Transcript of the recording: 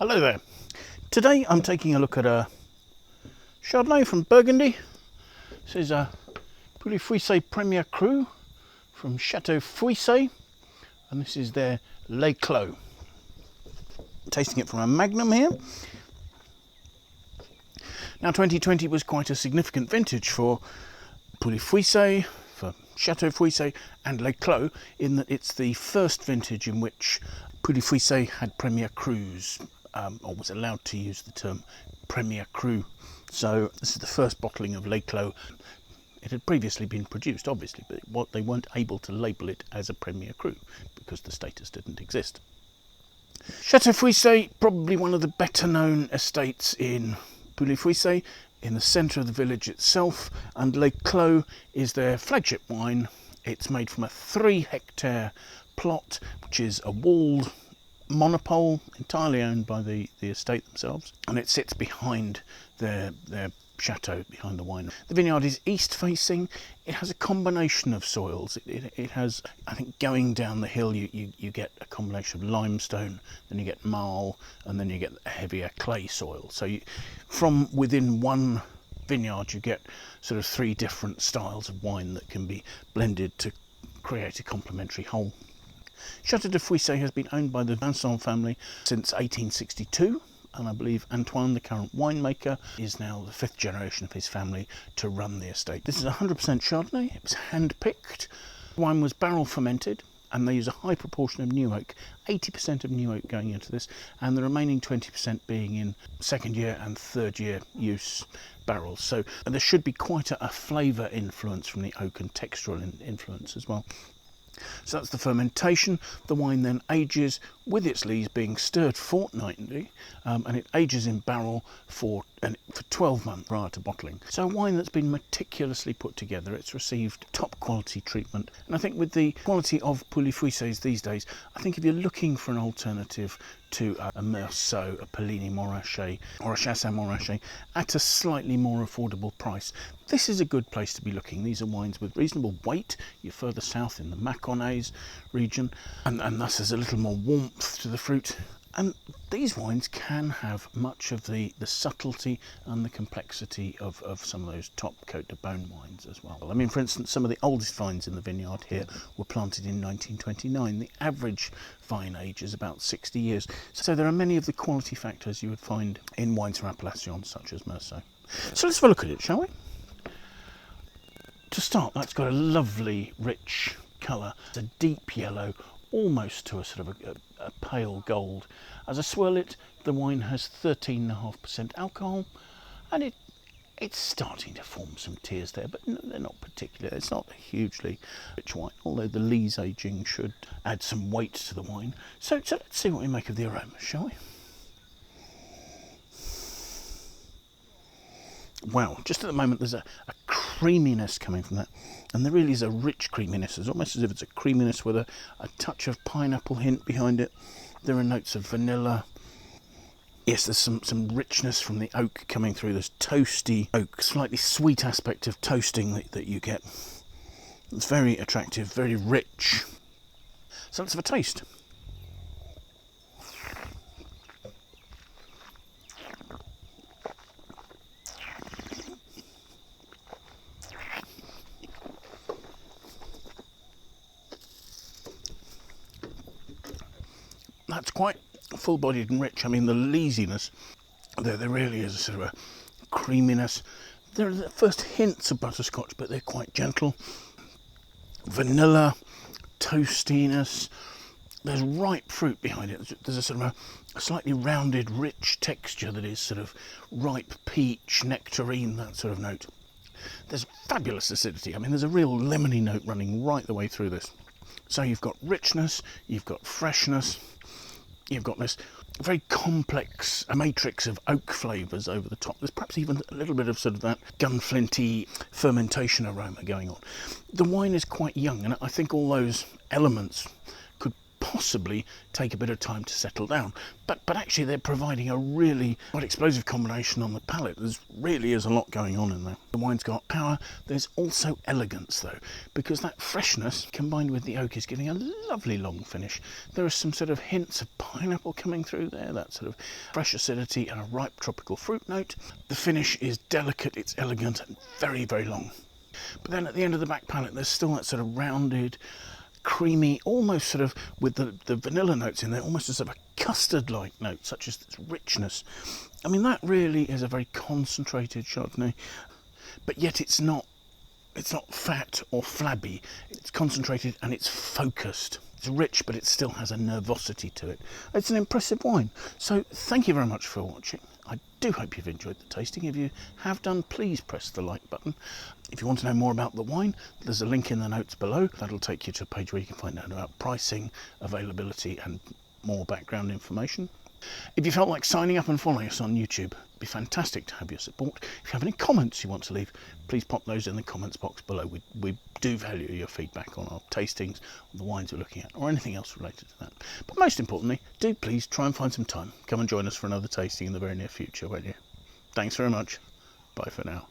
Hello there. Today I'm taking a look at a Chardonnay from Burgundy. This is a Pouilly Fuisse Premier Cru from Chateau Fuisse, and this is their Le Clos. Tasting it from a magnum here. Now 2020 was quite a significant vintage for Pouilly Fuisse, for Chateau Fuisse and Le Clos, in that it's the first vintage in which Pouilly Fuisse had Premier Crus, or was allowed to use the term Premier Cru. So this is the first bottling of Le Clos. It had previously been produced, obviously, but they weren't able to label it as a Premier Cru because the status didn't exist. Chateau Fuisse, probably one of the better known estates in Pouilly Fuisse, in the centre of the village itself, and Le Clos is their flagship wine. It's made from a 3-hectare plot, which is a walled monopole entirely owned by the estate themselves, and it sits behind their chateau, behind the wine. The vineyard is east facing. It has a combination of soils. It has, I think, going down the hill you get a combination of limestone, then you get marl, and then you get a heavier clay soil. So from within one vineyard you get sort of 3 different styles of wine that can be blended to create a complementary whole. Château de Fuissé has been owned by the Vincent family since 1862, and I believe Antoine, the current winemaker, is now the 5th generation of his family to run the estate. This is 100% Chardonnay. It was hand-picked. The wine was barrel fermented, and they use a high proportion of new oak, 80% of new oak going into this, and the remaining 20% being in 2nd year and 3rd year use barrels. So there should be quite a flavour influence from the oak and textural influence as well. So that's the fermentation. The wine then ages with its lees being stirred fortnightly, and it ages in barrel for 12 months prior to bottling. So a wine that's been meticulously put together. It's received top quality treatment, and I think with the quality of Pouilly Fuisses these days, I think if you're looking for an alternative to a Meursault, a Pellini Montrachet or a Chassagne Montrachet at a slightly more affordable price, this is a good place to be looking. These are wines with reasonable weight. You're further south in the Mâconnais region, and thus there's a little more warmth to the fruit. And these wines can have much of the subtlety and the complexity of some of those top Cotes de Beaune wines as well. I mean, for instance, some of the oldest vines in the vineyard here were planted in 1929. The average vine age is about 60 years. So there are many of the quality factors you would find in wines from appellations such as Meursault. So let's have a look at it, shall we? To start, that's got a lovely, rich colour. It's a deep yellow, almost to a sort of a pale gold. As I swirl it, the wine has 13.5% alcohol, and it's starting to form some tears there, but they're not particular. It's not a hugely rich wine, although the lees aging should add some weight to the wine. So let's see what we make of the aroma, shall we? Wow, just at the moment there's a creaminess coming from that, and there really is a rich creaminess. It's almost as if it's a creaminess with a touch of pineapple hint behind it. There are notes of vanilla. Yes, there's some richness from the oak coming through. There's toasty oak, slightly sweet aspect of toasting that you get. It's very attractive, very rich. So let's have a taste. That's quite full-bodied and rich. I mean, the leesiness, there really is a sort of a creaminess. There are the first hints of butterscotch, but they're quite gentle. Vanilla, toastiness. There's ripe fruit behind it. There's a sort of a slightly rounded, rich texture that is sort of ripe peach, nectarine, that sort of note. There's fabulous acidity. I mean, there's a real lemony note running right the way through this. So you've got richness, you've got freshness, you've got this very complex matrix of oak flavours over the top. There's perhaps even a little bit of sort of that gunflinty fermentation aroma going on. The wine is quite young, and I think all those elements could possibly take a bit of time to settle down. But actually they're providing a really quite explosive combination on the palate. There's really is a lot going on in there. The wine's got power. There's also elegance though, because that freshness combined with the oak is giving a lovely long finish. There are some sort of hints of pineapple coming through there, that sort of fresh acidity and a ripe tropical fruit note. The finish is delicate, it's elegant and very, very long. But then at the end of the back palate, there's still that sort of rounded, creamy, almost sort of with the vanilla notes in there, almost as sort of a custard-like note, such as its richness. I mean, that really is a very concentrated Chardonnay, but yet it's not fat or flabby. It's concentrated and it's focused. It's rich, but it still has a nervosity to it. It's an impressive wine. So thank you very much for watching. I do hope you've enjoyed the tasting. If you have done, please press the like button. If you want to know more about the wine, there's a link in the notes below. That'll take you to a page where you can find out about pricing, availability and more background information. If you felt like signing up and following us on YouTube, it'd be fantastic to have your support. If you have any comments you want to leave, please pop those in the comments box below. We do value your feedback on our tastings, on the wines we're looking at, or anything else related to that. But most importantly, do please try and find some time. Come and join us for another tasting in the very near future, won't you? Thanks very much. Bye for now.